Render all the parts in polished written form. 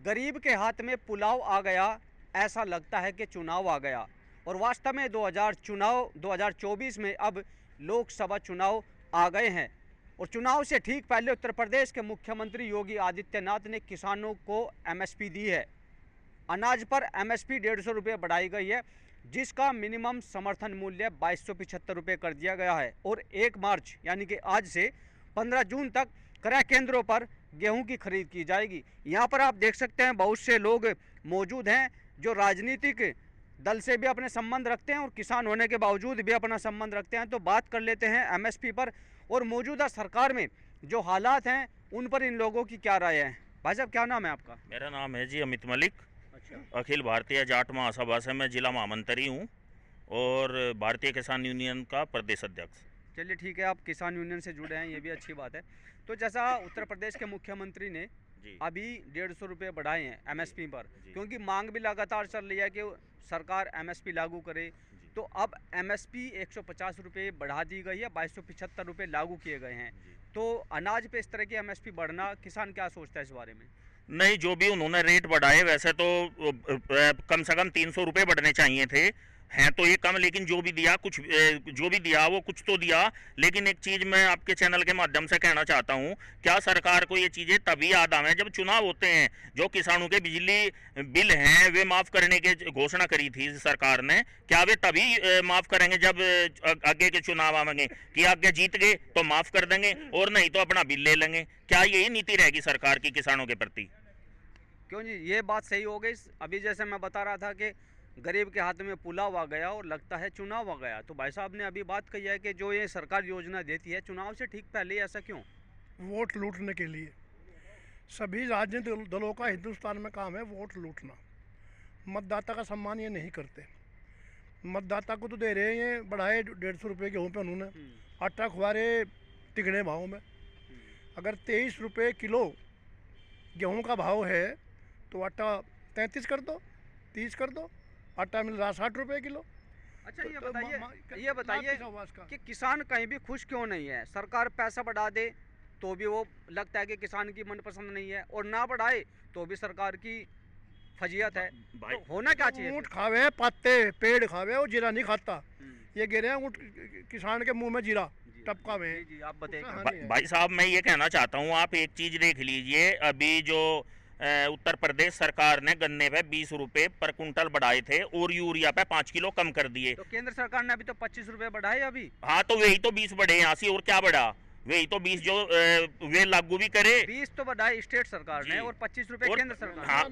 गरीब के हाथ में पुलाव आ गया, ऐसा लगता है कि चुनाव आ गया। और वास्तव में 2024 में अब लोकसभा चुनाव आ गए हैं। और चुनाव से ठीक पहले उत्तर प्रदेश के मुख्यमंत्री योगी आदित्यनाथ ने किसानों को एमएसपी दी है। अनाज पर एमएसपी 150 रुपये बढ़ाई गई है, जिसका मिनिमम समर्थन मूल्य 2275 रुपये कर दिया गया है। और 1 मार्च यानी कि आज से 15 जून तक क्रय केंद्रों पर गेहूं की खरीद की जाएगी। यहाँ पर आप देख सकते हैं बहुत से लोग मौजूद हैं जो राजनीतिक दल से भी अपने संबंध रखते हैं और किसान होने के बावजूद भी अपना संबंध रखते हैं। तो बात कर लेते हैं एमएसपी पर और मौजूदा सरकार में जो हालात हैं उन पर इन लोगों की क्या राय है। भाई साहब, क्या नाम है आपका? मेरा नाम है जी अमित मलिक। अच्छा। अखिल भारतीय जाट महासभा से मैं जिला महामंत्री हूँ और भारतीय किसान यूनियन का प्रदेश अध्यक्ष। चलिए ठीक है, आप किसान यूनियन से जुड़े हैं, ये भी अच्छी बात है। तो जैसा उत्तर प्रदेश के मुख्यमंत्री ने अभी 150 रुपये बढ़ाए हैं एमएसपी पर, क्योंकि मांग भी लगातार चल रही है कि सरकार एमएसपी लागू करे, तो अब एमएसपी 150 रुपये बढ़ा दी गई है, 2275 रुपये लागू किए गए हैं। तो अनाज पे इस तरह की एमएसपी बढ़ना, किसान क्या सोचता है इस बारे में? नहीं, जो भी उन्होंने रेट बढ़ाए वैसे तो कम से कम 300 रुपये बढ़ने चाहिए थे, हैं तो ये कम, लेकिन जो भी दिया वो कुछ तो दिया। लेकिन एक चीज़ मैं आपके चैनल के माध्यम से कहना चाहता हूँ, क्या सरकार को ये चीज़ें तभी याद आवे जब चुनाव होते हैं। जो किसानों के बिजली बिल हैं वे माफ़ करने की घोषणा करी थी सरकार ने, क्या वे तभी माफ़ करेंगे जब आगे के चुनाव आवेंगे कि आगे जीत गए तो माफ़ कर देंगे और नहीं तो अपना बिल ले लेंगे? क्या यही नीति रहेगी सरकार की किसानों के प्रति? क्यों जी, ये बात सही हो गई। अभी जैसे मैं बता रहा था कि गरीब के हाथ में पुलाव आ गया और लगता है चुनाव आ गया, तो भाई साहब ने अभी बात कही है कि जो ये सरकार योजना देती है चुनाव से ठीक पहले, ऐसा क्यों? वोट लूटने के लिए। सभी राजनीतिक दलों का हिंदुस्तान में काम है वोट लूटना। मतदाता का सम्मान ये नहीं करते। मतदाता को तो दे रहे हैं बढ़ाए 150 रुपये गेहूँ पे, उन्होंने आटा खुआ रहे तिगड़े भाव में। अगर 23 रुपये किलो गेहूँ का भाव है तो आटा 33 कर दो, 30 कर दो। आटा मिल रहा 60 रुपये किलो। अच्छा, ये बताइए कि किसान कहीं भी खुश क्यों नहीं है? सरकार पैसा बढ़ा दे तो भी वो लगता है कि किसान की मनपसंद नहीं है, और ना बढ़ाए तो भी सरकार की फजीयत है। तो होना क्या चाहिए? ऊँट खावे पत्ते, पेड़ खावे, वो जीरा नहीं खाता। ये गिरे हैं ऊँट किसान के मुंह में जीरा टपका में। जी, आप बताइए। भाई साहब, मैं ये कहना चाहता हूँ, आप एक चीज़ देख लीजिए, अभी जो उत्तर प्रदेश सरकार ने गन्ने पे 20 रुपये पर कुंटल बढ़ाए थे और यूरिया पे 5 किलो कम कर दिए। तो केंद्र सरकार ने अभी तो 25 रुपये बढ़ाए अभी। हाँ, तो वही तो 20 बढ़े यहाँ से, और क्या बढ़ा? वही तो 20 जो वे लागू भी करे। 20 तो बढ़ाए स्टेट सरकार ने और 25 रुपये केंद्र सरकार। हाँ,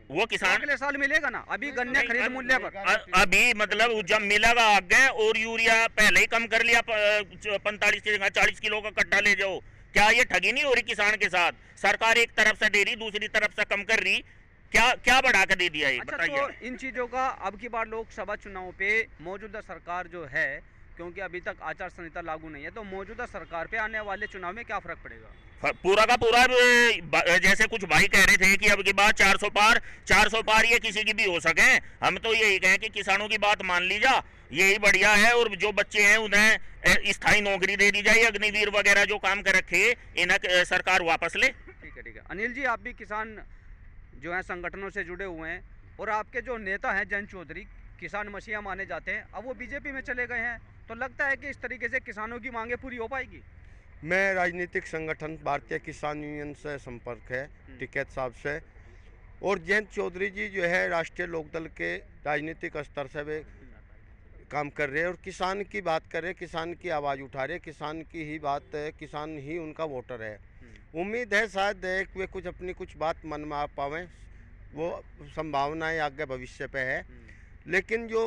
वो किसान अगले साल मिलेगा ना, अभी गन्ने खरीद मूल्य पर अभी मतलब जब मिलेगा आगे, और यूरिया पहले ही कम कर लिया, 45 की जगह 40 किलो का कट्टा ले जाओ। क्या ये ठगी नहीं हो रही किसान के साथ? सरकार एक तरफ से दे रही, दूसरी तरफ से कम कर रही, क्या बढ़ा कर दे दिया ये? अच्छा, तो इन चीजों का अब की बार लोकसभा चुनाव पे मौजूदा सरकार जो है, क्योंकि अभी तक आचार संहिता लागू नहीं है, तो मौजूदा सरकार पे आने वाले चुनाव में क्या फर्क पड़ेगा? पूरा का पूरा, जैसे कुछ भाई कह रहे थे कि अब की बात 400 पार ये किसी की भी हो सके। हम तो यही कहें कि किसानों की बात मान ली जा, यही बढ़िया है। और जो बच्चे हैं उन्हें स्थायी नौकरी दे दी जाए, अग्निवीर वगैरह जो काम कर रखे इन्हें सरकार वापस ले। ठीक है। अनिल जी, आप भी किसान जो है संगठनों से जुड़े हुए हैं, और आपके जो नेता हैं जयंत चौधरी, किसान मसीहा माने जाते हैं, अब वो बीजेपी में चले गए हैं, तो लगता है कि इस तरीके से किसानों की मांगे पूरी हो पाएगी? मैं राजनीतिक संगठन भारतीय किसान यूनियन से संपर्क है टिकैत साहब से, और जयंत चौधरी जी जो है राष्ट्रीय लोकदल के राजनीतिक स्तर से वे काम कर रहे हैं और किसान की बात कर रहे हैं, किसान की आवाज़ उठा रहे हैं, किसान की ही बात है, किसान ही उनका वोटर है। उम्मीद है शायद वे कुछ अपनी कुछ बात मन में आ पावें, वो संभावनाएं आगे भविष्य पे है। लेकिन जो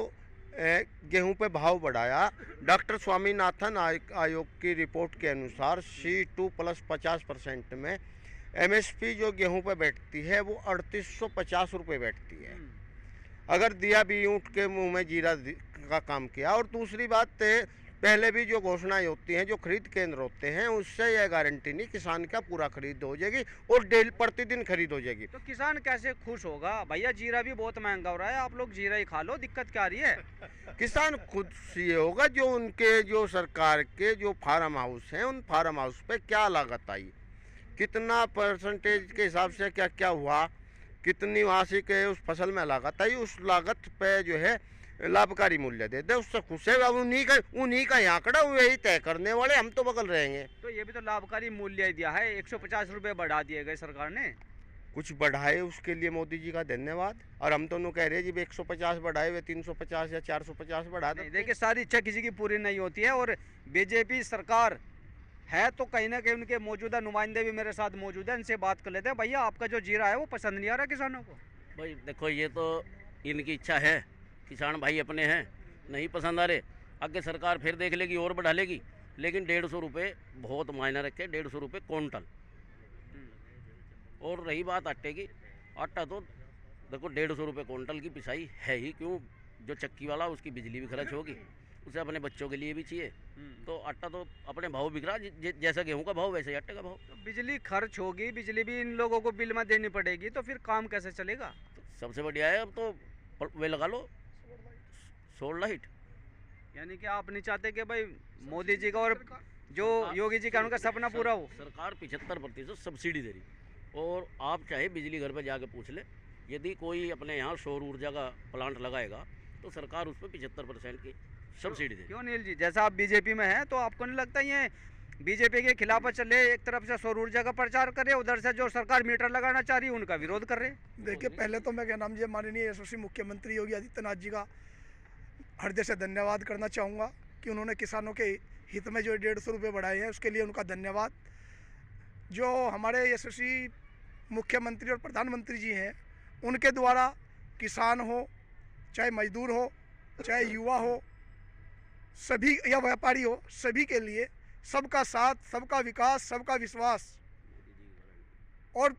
गेहूं पे भाव बढ़ाया, डॉक्टर स्वामीनाथन आयोग की रिपोर्ट के अनुसार C2 प्लस 50% में एमएसपी जो गेहूं पे बैठती है वो 3850 रुपये बैठती है। अगर दिया भी ऊँट के मुंह में जीरा का काम किया। और दूसरी बात, पहले भी जो घोषणाएं होती हैं, जो खरीद केंद्र होते हैं, उससे यह गारंटी नहीं किसान का पूरा खरीद हो जाएगी और डेली प्रतिदिन खरीद हो जाएगी। तो किसान कैसे खुश होगा? भैया जीरा भी बहुत महंगा हो रहा है, आप लोग जीरा ही खा लो, दिक्कत क्या आ रही है? किसान खुद ये होगा जो उनके जो सरकार के जो फार्म हाउस हैं, उन फार्म हाउस पे क्या लागत आई, कितना परसेंटेज के हिसाब से क्या क्या हुआ, कितनी वार्षिक है उस फसल में लागत आई, उस लागत पे जो है लाभकारी मूल्य दे दे, उससे खुश है। उन्हीं का आंकड़ा वही तय करने वाले, हम तो बगल रहेंगे। तो ये भी तो लाभकारी मूल्य ही दिया है, 150 रुपये बढ़ा दिए गए सरकार ने। कुछ बढ़ाए उसके लिए मोदी जी का धन्यवाद, और हम तो कह रहे हैं जी 150 बढ़ाए हुए 350 या 450 बढ़ा दे। देखिए सारी इच्छा किसी की पूरी नहीं होती है, और बीजेपी सरकार है तो कहीं ना कहीं उनके मौजूदा नुमाइंदे भी मेरे साथ मौजूद हैं, इनसे बात कर लेते हैं। भैया आपका जो जीरा है वो पसंद नहीं आ रहा किसानों को? भाई देखो, ये तो इनकी इच्छा है, किसान भाई अपने हैं, नहीं पसंद आ रहे, आगे सरकार फिर देख लेगी और बढ़ा लेगी, लेकिन 150 रुपये बहुत मायने रखे, 150 रुपये क्विंटल। और रही बात आटे की, आटा तो देखो 150 रुपये क्विंटल की पिसाई है ही क्यों, जो चक्की वाला उसकी बिजली भी खर्च होगी, उसे अपने बच्चों के लिए भी चाहिए, तो आटा तो अपने भाव बिक रहा, जैसा गेहूँ का भाव वैसे ही आटे का भाव। तो बिजली खर्च होगी, बिजली भी इन लोगों को बिल में देनी पड़ेगी, तो फिर काम कैसे चलेगा? तो सबसे बढ़िया है अब तो वे लगा लो सोलर लाइट। यानी कि आप नहीं चाहते कि भाई मोदी जी का और जो योगी जी का उनका सपना पूरा हो? सरकार 75% सब्सिडी दे रही, और आप चाहे बिजली घर पे जाके पूछ ले, यदि कोई अपने यहाँ सौर ऊर्जा का प्लांट लगाएगा तो सरकार उस पर 75% की सब्सिडी दे। क्यों नील जी, जैसा आप बीजेपी में हैं तो आपको नहीं लगता ये बीजेपी के खिलाफ चले, एक तरफ से सौर ऊर्जा का प्रचार करे, उधर से जो सरकार मीटर लगाना चाह रही है उनका विरोध कर रहे? देखिए, पहले तो मैं क्या नाम जी माननीय यशस्वी मुख्यमंत्री योगी आदित्यनाथ जी का हृदय से धन्यवाद करना चाहूँगा कि उन्होंने किसानों के हित में जो 150 रुपये बढ़ाए हैं, उसके लिए उनका धन्यवाद। जो हमारे यशस्वी मुख्यमंत्री और प्रधानमंत्री जी हैं, उनके द्वारा किसान हो, चाहे मजदूर हो, चाहे युवा हो, सभी या व्यापारी हो, सभी के लिए सबका साथ, सबका विकास, सबका विश्वास और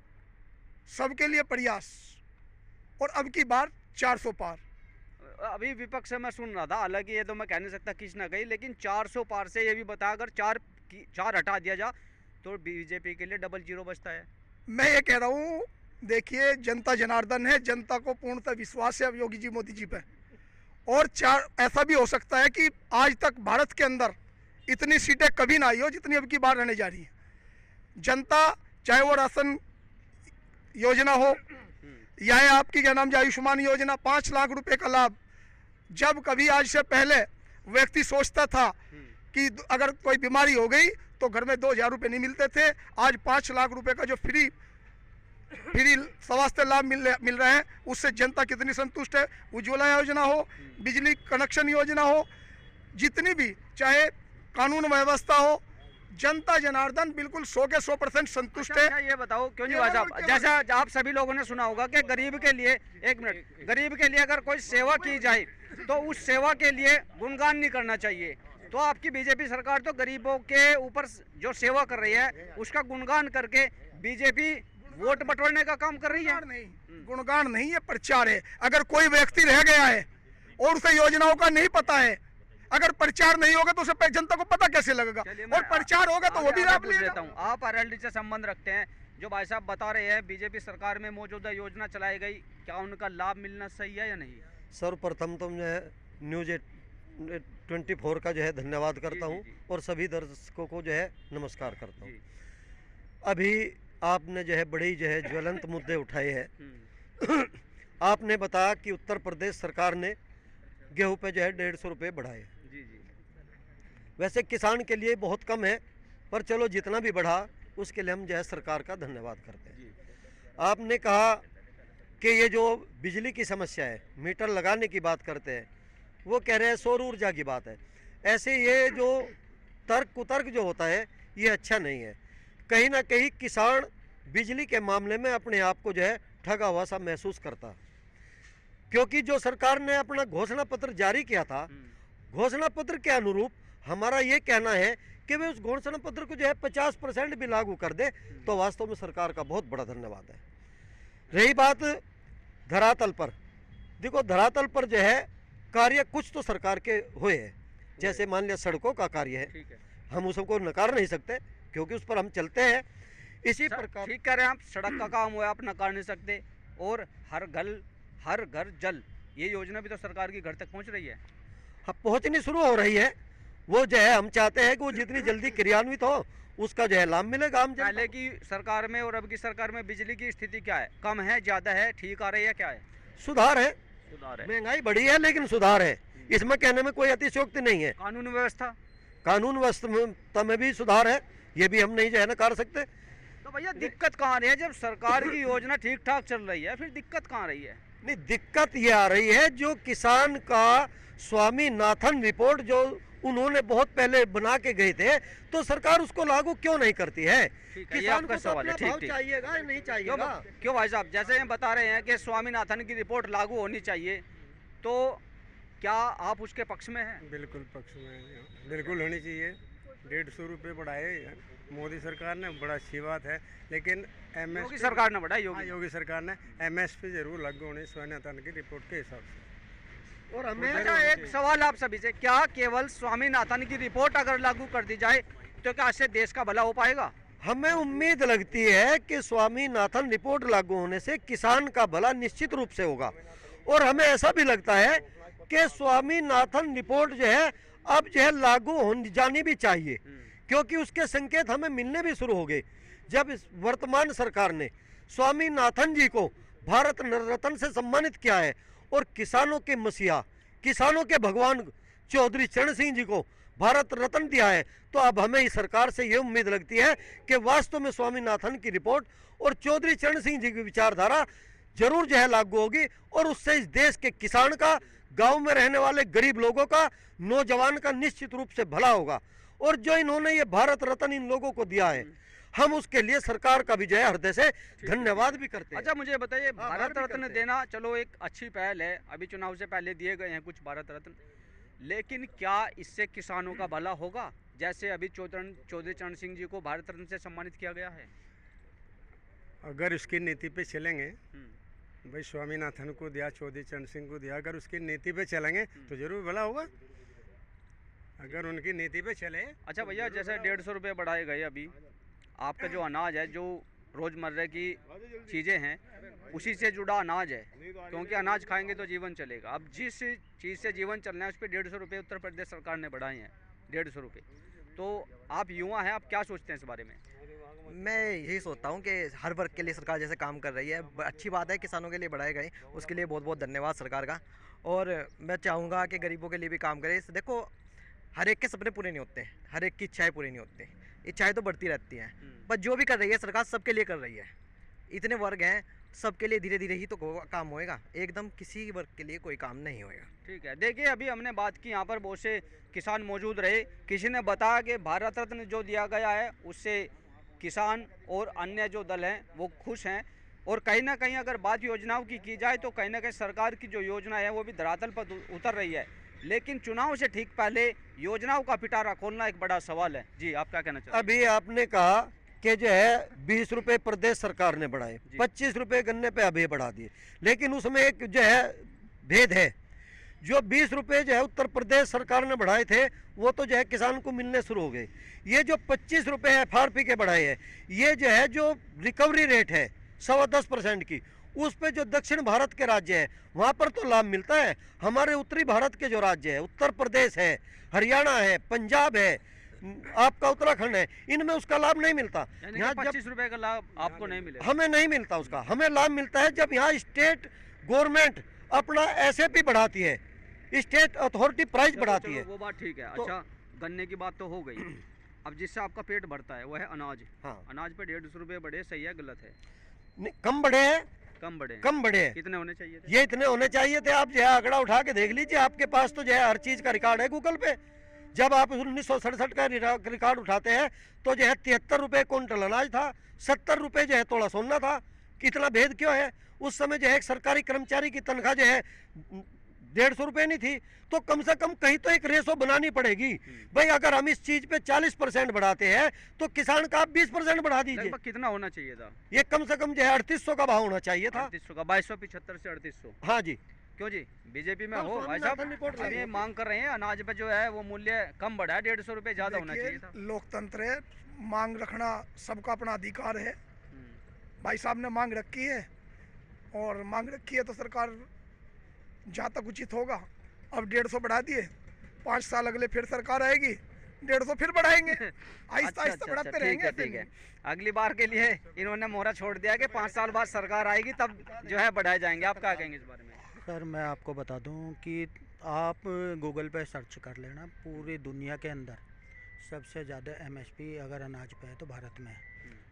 सबके लिए प्रयास, और अब की बार 400 पार। अभी विपक्ष से मैं सुन रहा था, हालांकि ये तो मैं कह नहीं सकता किस ना कहीं, लेकिन 400 पार से ये भी बता, अगर चार हटा दिया जा तो बीजेपी के लिए डबल जीरो बचता है। मैं ये कह रहा हूँ, देखिए जनता जनार्दन है, जनता को पूर्णतः विश्वास है अब योगी जी मोदी जी पे, और ऐसा भी हो सकता है कि आज तक भारत के अंदर इतनी सीटें कभी ना आई हो जितनी अब की बार रहने जा रही है। जनता चाहे वो राशन योजना हो या आपकी क्या नाम है आयुष्मान योजना, 5 लाख रुपए का लाभ, जब कभी आज से पहले व्यक्ति सोचता था कि अगर कोई बीमारी हो गई तो घर में 2000 रुपये नहीं मिलते थे, आज 5 लाख रुपए का जो फ्री स्वास्थ्य लाभ मिल रहे हैं, उससे जनता कितनी संतुष्ट है। उज्ज्वला योजना हो, बिजली कनेक्शन योजना हो, जितनी भी चाहे कानून व्यवस्था हो, जनता जनार्दन बिल्कुल 100 के 100% संतुष्ट है। अच्छा, ये बताओ क्यों नहीं भाई, जैसा आप सभी लोगों ने सुना होगा कि गरीब के लिए, एक मिनट, गरीब के लिए अगर कोई सेवा की जाए तो उस सेवा के लिए गुणगान नहीं करना चाहिए, तो आपकी बीजेपी सरकार तो गरीबों के ऊपर जो सेवा कर रही है उसका गुणगान करके बीजेपी वोट बटोरने का काम कर रही है। नहीं, गुणगान नहीं है, प्रचार है। अगर कोई व्यक्ति रह गया है और उसे योजनाओं का नहीं पता है, अगर प्रचार नहीं होगा तो उसे जनता को पता कैसे लगेगा, और प्रचार होगा तो वो भी लाभ लेगा। आप आरएलडी से संबंध रखते हैं, जो भाई साहब बता रहे हैं बीजेपी सरकार में मौजूदा योजना चलाई गई, क्या उनका लाभ मिलना सही है या नहीं? सर्वप्रथम तो मैं न्यूज 24 का जो है धन्यवाद करता हूं, और सभी दर्शकों को जो है नमस्कार करता हूं। अभी आपने जो है बड़ी जो है ज्वलंत मुद्दे उठाए हैं। आपने बताया कि उत्तर प्रदेश सरकार ने गेहूं पे जो है 150 रुपये बढ़ाए। वैसे किसान के लिए बहुत कम है, पर चलो जितना भी बढ़ा उसके लिए हम जो है सरकार का धन्यवाद करते हैं। आपने कहा कि ये जो बिजली की समस्या है, मीटर लगाने की बात करते हैं, वो कह रहे हैं सौर ऊर्जा की बात है। ऐसे ये जो तर्क कुतर्क जो होता है ये अच्छा नहीं है। कहीं ना कहीं किसान बिजली के मामले में अपने आप को जो है ठगा हुआ सा महसूस करता, क्योंकि जो सरकार ने अपना घोषणा पत्र जारी किया था, घोषणा पत्र के अनुरूप हमारा ये कहना है कि वे उस घोषणा पत्र को जो है 50% भी लागू कर दे तो वास्तव में सरकार का बहुत बड़ा धन्यवाद है। रही बात धरातल पर, देखो धरातल पर जो है कार्य कुछ तो सरकार के हुए हैं, जैसे मान लिया सड़कों का कार्य है, हम उसको नकार नहीं सकते क्योंकि उस पर हम चलते हैं। इसी प्रकार ठीक कह रहे हैं आप, सड़क का काम हुआ आप नकार नहीं सकते, और हर घर जल, ये योजना भी तो सरकार की घर तक पहुंच रही है। हाँ, पहुंचनी शुरू हो रही है। वो जो है हम चाहते हैं कि वो जितनी जल्दी क्रियान्वित हो उसका जो है लाभ मिलेगा आम जनता पहले को। की सरकार में और अब की सरकार में बिजली की स्थिति क्या है? कम है, ज्यादा है, ठीक आ रही है, क्या है? सुधार है, सुधार है। महंगाई बढ़ी है लेकिन सुधार है, इसमें कहने में कोई अतिशयोक्ति नहीं है। कानून व्यवस्था? कानून व्यवस्था में भी सुधार है, ये भी हम नहीं जो है ना कर सकते। तो भैया दिक्कत कहाँ आ रही है? जब सरकार की योजना ठीक ठाक चल रही है, फिर दिक्कत कहाँ आ रही है? नहीं, दिक्कत ये आ रही है जो किसान का स्वामीनाथन रिपोर्ट जो उन्होंने बहुत पहले बना के गए थे, तो सरकार उसको लागू क्यों नहीं करती है? ठीक है, ये किसान आपका को तो सवाल है। अपना ठीक भाव ठीक। चाहिएगा या नहीं क्यों चाहिएगा? क्यों भाई साहब, जैसे हम बता रहे हैं कि स्वामीनाथन की रिपोर्ट लागू होनी चाहिए, तो क्या आप उसके पक्ष में हैं? बिल्कुल पक्ष में हैं। बिल्कुल होनी चाहिए। 150 रुपये बढ़ाए मोदी सरकार ने, बड़ा अच्छी बात है, लेकिन योगी सरकार ने बढ़ाई, योगी सरकार ने MSP जरूर लागू होनी स्वामीनाथन की रिपोर्ट के हिसाब से। और हमें अच्छा, एक सवाल आप सभी से, क्या केवल स्वामीनाथन की रिपोर्ट अगर लागू कर दी जाए तो क्या इससे देश का भला हो पाएगा? हमें उम्मीद लगती है कि स्वामीनाथन रिपोर्ट लागू होने से किसान का भला निश्चित रूप से होगा, और हमें ऐसा भी लगता है कि स्वामीनाथन रिपोर्ट जो है अब जो है लागू हो जानी भी चाहिए, क्योंकि उसके संकेत हमें मिलने भी शुरू हो गए। जब इस वर्तमान सरकार ने स्वामीनाथन जी को भारत रत्न से सम्मानित किया है और किसानों के मसीहा, किसानों के भगवान चौधरी चरण सिंह जी को भारत रत्न दिया है, तो अब हमें इस सरकार से ये उम्मीद लगती है कि वास्तव में स्वामीनाथन की रिपोर्ट और चौधरी चरण सिंह जी की विचारधारा जरूर जो है लागू होगी, और उससे इस देश के किसान का, गांव में रहने वाले गरीब लोगों का, नौजवान का निश्चित रूप से भला होगा। और जो इन्होंने ये भारत रत्न इन लोगों को दिया है, हम उसके लिए सरकार का भी जो है हृदय से धन्यवाद भी करते हैं। अच्छा, मुझे बताइए, हाँ, भारत भी रत्न करते हैं। देना चलो एक अच्छी पहल है, अभी चुनाव से पहले दिए गए हैं कुछ भारत रत्न, लेकिन क्या इससे किसानों का भला होगा? जैसे अभी चौधरी चरण सिंह जी को भारत रत्न से सम्मानित किया गया है। अगर उसकी नीति पे चलेंगे, भाई स्वामीनाथन को दिया, चौधरी चरण सिंह को दिया, अगर उसकी नीति पे चलेंगे तो जरूर भला होगा, अगर उनकी नीति पे चले। अच्छा भैया, जैसे 150 रुपये बढ़ाए गए, अभी आपका जो अनाज है, जो रोज़मर्रा की चीज़ें हैं, उसी से जुड़ा अनाज है, क्योंकि अनाज खाएंगे तो जीवन चलेगा। अब जिस चीज़ से जीवन चलना है उस पर 150 रुपये उत्तर प्रदेश सरकार ने बढ़ाए हैं, 150 रुपये। तो आप युवा हैं, आप क्या सोचते हैं इस बारे में? मैं यही सोचता हूँ कि हर वर्ग के लिए सरकार जैसे काम कर रही है, अच्छी बात है, किसानों के लिए बढ़ाए गए, उसके लिए बहुत बहुत धन्यवाद सरकार का। और मैं चाहूँगा कि गरीबों के लिए भी काम करे। देखो, हर एक के सपने पूरे नहीं होते, हर एक की इच्छाएं पूरी नहीं होती, इच्छाएं तो बढ़ती रहती हैं, पर जो भी कर रही है सरकार सबके लिए कर रही है। इतने वर्ग हैं, सबके लिए धीरे धीरे ही तो काम होएगा, एकदम किसी वर्ग के लिए कोई काम नहीं होएगा। ठीक है, देखिए अभी हमने बात की, यहाँ पर बहुत से किसान मौजूद रहे, किसी ने बताया कि भारत रत्न जो दिया गया है उससे किसान और अन्य जो दल हैं वो खुश हैं, और कहीं ना कहीं अगर बात योजनाओं की जाए तो कहीं ना कहीं सरकार की जो योजना है वो भी धरातल पर उतर रही है, लेकिन चुनाव से ठीक पहले योजनाओं का पिटारा खोलना एक बड़ा सवाल है। जी, आप क्या कहना चाहते हैं? अभी आपने कहा कि जो है 20 रुपये प्रदेश सरकार ने बढ़ाए, 25 रुपये गन्ने पे अभी बढ़ा दिए, लेकिन उसमें एक जो है भेद है। जो 20 रुपये जो है उत्तर प्रदेश सरकार ने बढ़ाए थे वो तो जो है किसान को मिलने शुरू हो गए। ये जो 25 रुपये FRP के बढ़ाए हैं, ये जो है जो रिकवरी रेट है 10.25% की, उस पे जो दक्षिण भारत के राज्य है वहाँ पर तो लाभ मिलता है। हमारे उत्तरी भारत के जो राज्य है, उत्तर प्रदेश है, हरियाणा है, पंजाब है, आपका उत्तराखंड है, इनमें उसका लाभ नहीं मिलता। यहाँ 25 रुपये का लाभ आपको नहीं मिलेगा? हमें नहीं मिलता उसका, हमें लाभ मिलता है जब यहाँ स्टेट गवर्नमेंट अपना SAP बढ़ाती है, स्टेट अथॉरिटी प्राइस बढ़ाती है। वो बात ठीक है। तो, अच्छा, गन्ने की बात तो हो गई, अब जिससे आपका पेट भरता है वो है अनाज। हाँ, अनाज पे 150 रुपये बढ़े, सही है गलत है? नहीं, कम बढ़े हैं, कम बढ़े? कम बढ़े हैं। कितने होने चाहिए थे? ये इतने होने चाहिए थे। आप जो है आंकड़ा उठा के देख लीजिए, आपके पास तो जो है हर चीज का रिकॉर्ड है गूगल पे। जब आप 1967 का रिकॉर्ड उठाते हैं तो जो है 73 रुपये क्विंटल अनाज था, 70 रुपये जो है तोड़ा सोना था। कितना भेद क्यों है? उस समय जो है एक सरकारी कर्मचारी की तनख्वाह जो है 150 रुपये नहीं थी, तो कम से कम कहीं तो एक रेशो बनानी पड़ेगी। भाई अगर हम इस चीज पे 40% बढ़ाते हैं तो किसान का आप 20% बढ़ा दीजिए। लगभग कितना होना चाहिए था? ये कम से कम जो है 3800 का भाव होना चाहिए था। 3800 का, 2275 से 3800। हाँ जी। क्यों जी, बीजेपी में हाँ, हो भाई स्वामीनाथन रिपोर्ट साहब? लगी। ये मांग कर रहे हैं अनाज पे जो है वो मूल्य कम बढ़ा है, 150 रुपये ज़्यादा होना चाहिए था। लोकतंत्र है, मांग रखना सबका अपना अधिकार है। भाई साहब ने मांग रखी है और मांग रखी है तो सरकार जहाँ तक उचित होगा। अब 150 बढ़ा दिए, 5 साल अगले फिर सरकार आएगी, 150 फिर बढ़ाएंगे, आहिस्ता आहिस्ता बढ़ाते रहेंगे। ठीक है। अगली बार के लिए इन्होंने मोहरा छोड़ दिया कि 5 साल बाद सरकार आएगी तब जो है बढ़ाए जाएंगे। आप क्या कहेंगे इस बारे में? सर मैं आपको बता दूं कि आप गूगल पे सर्च कर लेना, पूरी दुनिया के अंदर सबसे ज़्यादा MSP अगर अनाज पे है तो भारत में है,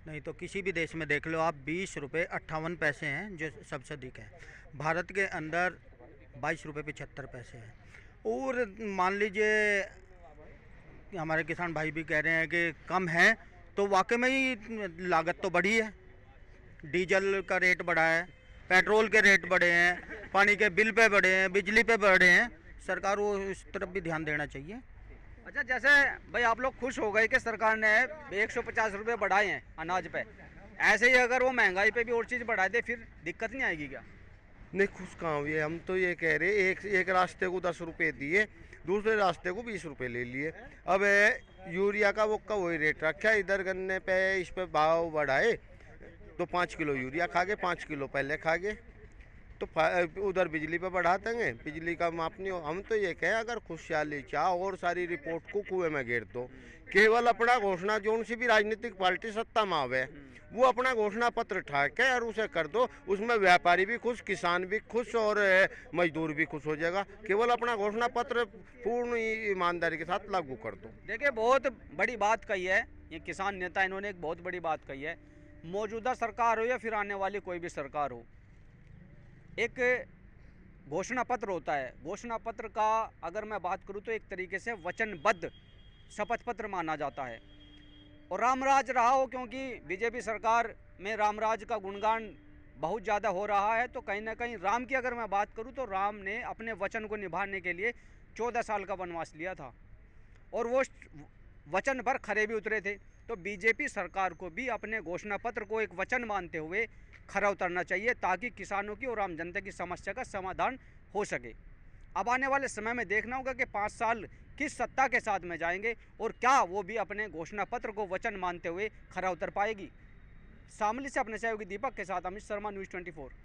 नहीं तो किसी भी देश में देख लो आप। 20 रुपये 58 पैसे हैं जो सबसे अधिक है। भारत के अंदर 22 रुपये 75 पैसे है। और मान लीजिए हमारे किसान भाई भी कह रहे हैं कि कम है, तो वाकई में ही लागत तो बढ़ी है। डीजल का रेट बढ़ा है, पेट्रोल के रेट बढ़े हैं, पानी के बिल पे बढ़े हैं, बिजली पे बढ़े हैं। सरकार को इस तरफ भी ध्यान देना चाहिए। अच्छा, जैसे भाई आप लोग खुश हो गए कि सरकार ने 150 रुपये बढ़ाए हैं अनाज पे, ऐसे ही अगर वो महंगाई पे भी और चीज़ बढ़ा दे फिर दिक्कत नहीं आएगी क्या? नहीं, खुश कहाँ हुए, हम तो ये कह रहे एक रास्ते को 10 रुपये दिए, दूसरे रास्ते को 20 रुपये ले लिए। अब यूरिया का वही रेट रखा है, इधर गन्ने पे इस पे भाव बढ़ाए तो 5 किलो यूरिया खा गए, 5 किलो पहले खा गए, तो उधर बिजली पे बढ़ा देंगे, बिजली का माप नहीं हो। हम तो ये कहें अगर खुशहाली चाह और सारी रिपोर्ट को कुएं में घेर दो, केवल अपना घोषणा जो सी भी राजनीतिक पार्टी सत्ता में आवे वो अपना घोषणा पत्र ठाक है और उसे कर दो, उसमें व्यापारी भी खुश, किसान भी खुश और मजदूर भी खुश हो जाएगा। केवल अपना घोषणा पत्र पूर्ण ईमानदारी के साथ लागू कर दो। देखिए, बहुत बड़ी बात कही है ये किसान नेता, इन्होंने एक बहुत बड़ी बात कही है। मौजूदा सरकार हो या फिर आने वाली कोई भी सरकार हो, एक घोषणा पत्र होता है। घोषणा पत्र का अगर मैं बात करूं तो एक तरीके से वचनबद्ध शपथ पत्र माना जाता है। और रामराज रहा हो, क्योंकि बीजेपी सरकार में रामराज का गुणगान बहुत ज़्यादा हो रहा है, तो कहीं ना कहीं राम की अगर मैं बात करूं तो राम ने अपने वचन को निभाने के लिए 14 साल का वनवास लिया था और वो वचन पर खरे भी उतरे थे। तो बीजेपी सरकार को भी अपने घोषणा पत्र को एक वचन मानते हुए खरा उतरना चाहिए, ताकि किसानों की और आम जनता की समस्या का समाधान हो सके। अब आने वाले समय में देखना होगा कि 5 साल किस सत्ता के साथ में जाएंगे और क्या वो भी अपने घोषणा पत्र को वचन मानते हुए खरा उतर पाएगी। शामली से अपने सहयोगी दीपक के साथ अमित शर्मा, न्यूज़ 24।